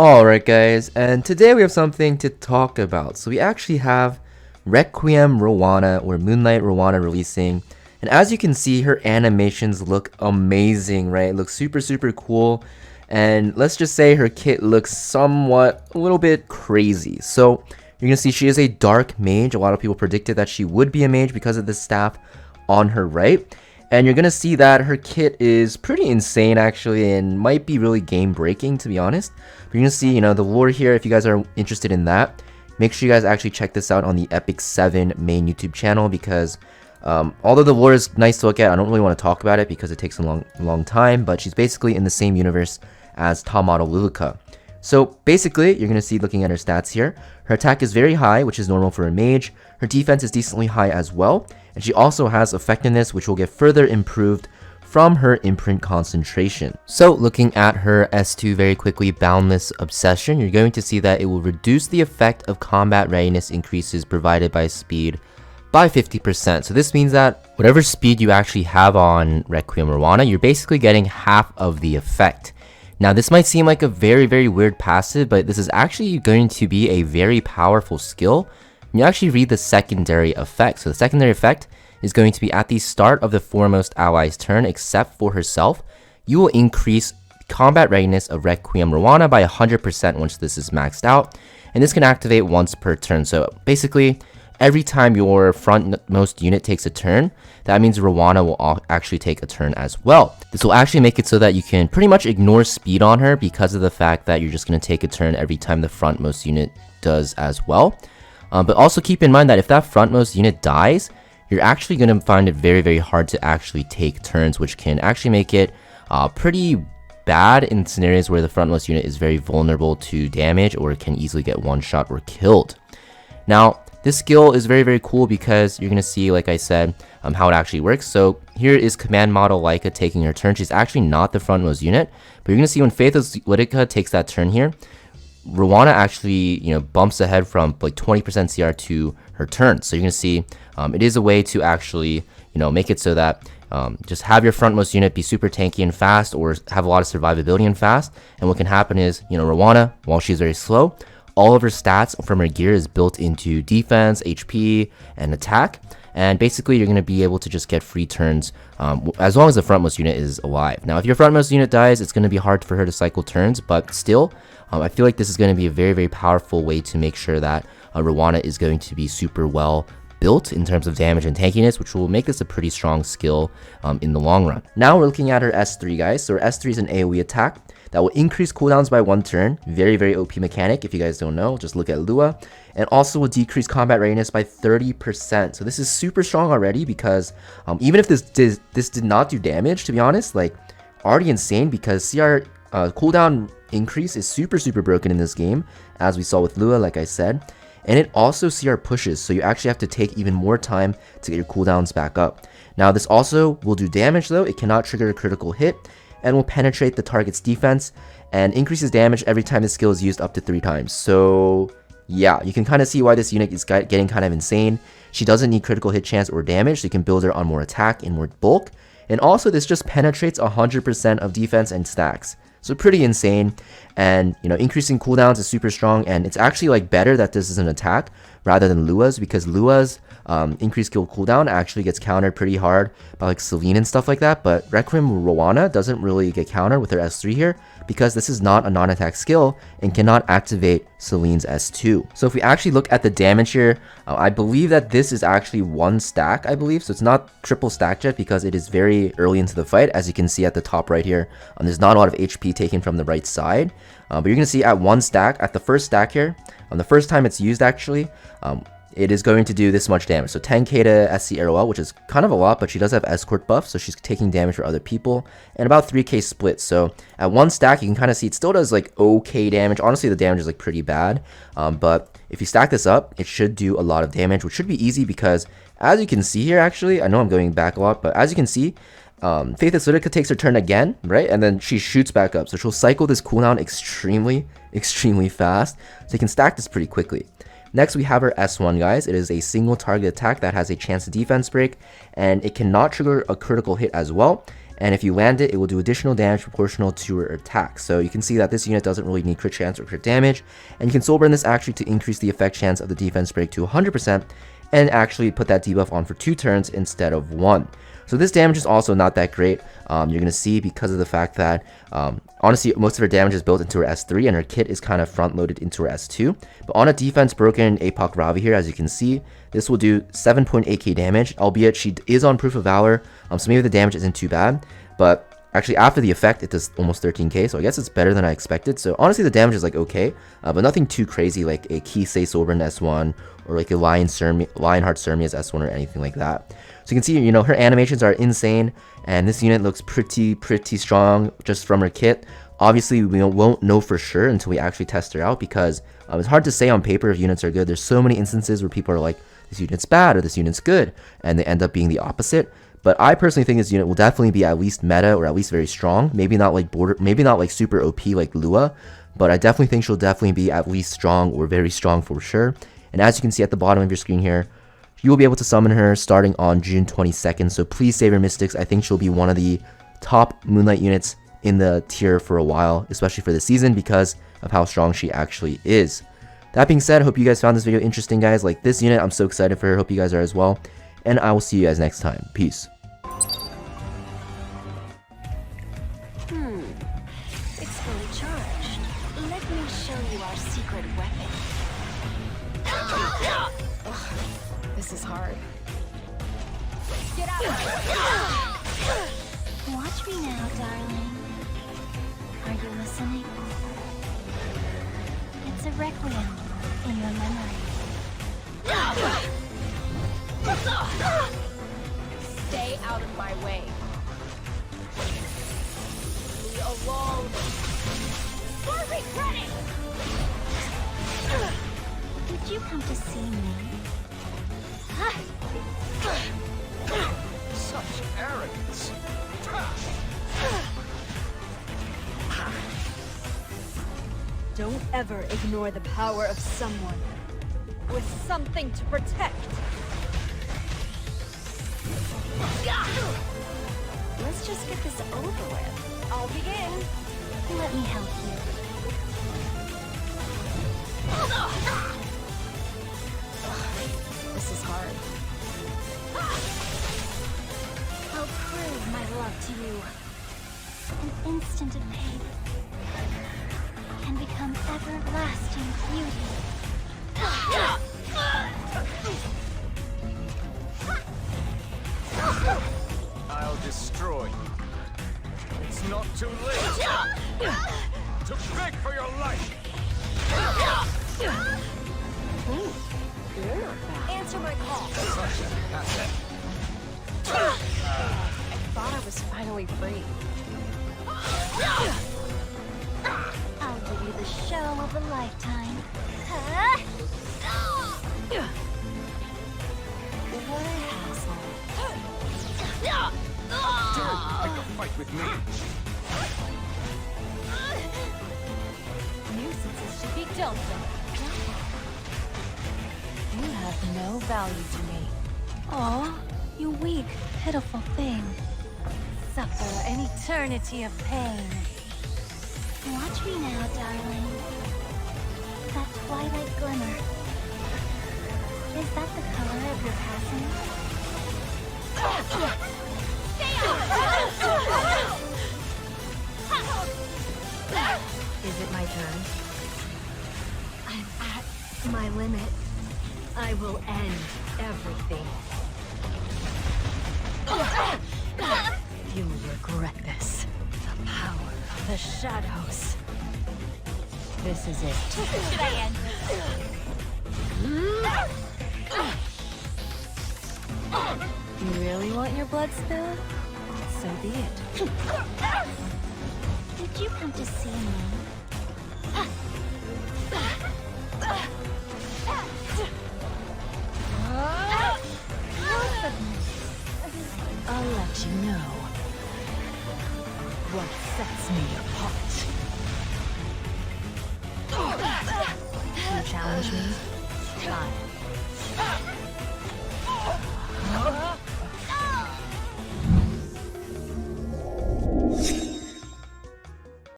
Alright guys, and today we have something to talk about. So we actually have Requiem ROANA or Moonlight ROANA releasing. And as you can see, her animations look amazing, right? It looks super cool. And let's just say her kit looks somewhat a little bit crazy. So you're gonna see she is a dark mage. A lot of people predicted that she would be a mage because of the staff on her right. And you're gonna see that her kit is pretty insane actually and might be really game breaking, to be honest. But you're gonna see, the lore here. If you guys are interested in that, make sure you guys actually check this out on the Epic 7 main YouTube channel, because although the lore is nice to look at, I don't really want to talk about it because it takes a long time. But she's basically in the same universe as top model Lilica. So basically, you're going to see, looking at her stats here, her attack is very high, which is normal for a mage. Her defense is decently high as well. And she also has effectiveness, which will get further improved from her imprint concentration. So looking at her S2 very quickly, Boundless Obsession, you're going to see that it will reduce the effect of combat readiness increases provided by speed by 50%. So this means that whatever speed you actually have on Requiem ROANA, you're basically getting half of the effect. Now this might seem like a very weird passive, but this is actually going to be a very powerful skill. You actually read the secondary effect. So the secondary effect is going to be at the start of the foremost ally's turn, except for herself. You will increase combat readiness of Requiem ROANA by 100% once this is maxed out, and this can activate once per turn. So basically, every time your frontmost unit takes a turn, that means ROANA will actually take a turn as well. This will actually make it so that you can pretty much ignore speed on her because of the fact that you're just going to take a turn every time the frontmost unit does as well. But also keep in mind that if that frontmost unit dies, you're actually going to find it very hard to actually take turns, which can actually make it pretty bad in scenarios where the frontmost unit is very vulnerable to damage or can easily get one-shot or killed. Now, this skill is very cool because you're going to see, like I said, how it actually works. So here is command model Leica taking her turn. She's actually not the frontmost unit, but you're going to see when Faithless Lidica takes that turn here, ROANA actually, bumps ahead from like 20% CR to her turn. So you're going to see it is a way to actually, make it so that just have your frontmost unit be super tanky and fast, or have a lot of survivability and fast. And what can happen is, ROANA, while she's very slow, all of her stats from her gear is built into defense, HP, and attack. And basically, you're going to be able to just get free turns as long as the frontmost unit is alive. Now, if your frontmost unit dies, it's going to be hard for her to cycle turns, but still, I feel like this is going to be a very powerful way to make sure that ROANA is going to be super well built in terms of damage and tankiness, which will make this a pretty strong skill in the long run. Now we're looking at her S3, guys. So her S3 is an AoE attack that will increase cooldowns by 1 turn. Very OP mechanic. If you guys don't know, just look at Lua. And also will decrease combat readiness by 30%. So this is super strong already, because even if this did not do damage, to be honest, like, already insane, because CR cooldown increase is super broken in this game, as we saw with Lua, like I said. And it also CR pushes, so you actually have to take even more time to get your cooldowns back up. Now this also will do damage though. It cannot trigger a critical hit, and will penetrate the target's defense, and increases damage every time the skill is used up to 3 times. So yeah, you can kind of see why this unit is getting kind of insane. She doesn't need critical hit chance or damage, so you can build her on more attack and more bulk. And also this just penetrates 100% of defense and stacks. So pretty insane, and increasing cooldowns is super strong, and it's actually like better that this is an attack rather than Lua's, because Lua's increased skill cooldown actually gets countered pretty hard by like Celine and stuff like that. But Requiem ROANA doesn't really get countered with her S3 here, because this is not a non-attack skill and cannot activate Celine's S2. So if we actually look at the damage here, I believe that this is actually 1 stack, I believe. So it's not triple stacked yet, because it is very early into the fight. As you can see at the top right here, there's not a lot of HP taken from the right side. But you're going to see at 1 stack, at the first stack here, on the first time it's used actually, it is going to do this much damage. So 10k to SC ROL, which is kind of a lot, but she does have escort buff, so she's taking damage for other people, and about 3k split. So at 1 stack, you can kind of see it still does like okay damage. Honestly, the damage is like pretty bad, but if you stack this up, it should do a lot of damage, which should be easy, because as you can see here, actually, I know I'm going back a lot, but as you can see, Faithless Lidica takes her turn again, right? And then she shoots back up. So she'll cycle this cooldown extremely fast. So you can stack this pretty quickly. Next, we have her S1, guys. It is a single target attack that has a chance to defense break, and it cannot trigger a critical hit as well. and if you land it, it will do additional damage proportional to your attack. So you can see that this unit doesn't really need crit chance or crit damage, and you can soul burn this actually to increase the effect chance of the defense break to 100%, and actually put that debuff on for 2 turns instead of 1. So this damage is also not that great. You're going to see because of the fact that, honestly, most of her damage is built into her S3, and her kit is kind of front-loaded into her S2. But on a defense broken APOC Ravi here, as you can see, this will do 7.8k damage, albeit she is on Proof of Valor, so maybe the damage isn't too bad. But actually, after the effect, it does almost 13k, so I guess it's better than I expected. So honestly, the damage is like okay, but nothing too crazy like a Kisei Soulburn S1 or like a Lionheart Sermia's S1 or anything like that. So you can see, you know, her animations are insane, and this unit looks pretty strong just from her kit. Obviously, we won't know for sure until we actually test her out, because it's hard to say on paper if units are good. There's so many instances where people are like, this unit's bad or this unit's good, and they end up being the opposite. But I personally think this unit will definitely be at least meta, or at least very strong. Maybe not like super OP like Lua, but I definitely think she'll definitely be at least strong or very strong for sure. And as you can see at the bottom of your screen here, you will be able to summon her starting on June 22nd, so please save your mystics. I think she'll be one of the top Moonlight units in the tier for a while, especially for this season, because of how strong she actually is. That being said, I hope you guys found this video interesting, guys. Like this unit, I'm so excited for her. Hope you guys are as well. And I will see you guys next time. Peace. It's fully charged. Let me show you our secret weapon. This is hard. Get out! Watch me now, darling. Are you listening? It's a requiem in your memory. Stay out of my way. Leave me alone. Or regret it! Did you come to see me? Such arrogance. Don't ever ignore the power of someone with something to protect. Let's just get this over with. I'll begin. Let me help you. This is hard. I'll prove my love to you. An instant of pain can become everlasting beauty. I'll destroy you. It's not too late to beg for your life. You're not bad. Answer my call. Such an asset. I thought I was finally free. I'll give you the show of a lifetime. What a hassle. Dare you pick a fight with me? Nuisances should be dealt with. You have no value to me. Aw, you weak, pitiful thing. Suffer an eternity of pain. Watch me now, darling. That twilight glimmer. Is that the color of your passing? Stay out! Is it my turn? I'm at my limit. I will end everything. You will regret this. The power of the shadows. This is it. Should I end You really want your blood spilled? So be it. Did you come to see me? I'll let you know what sets me apart. You challenge me? Try.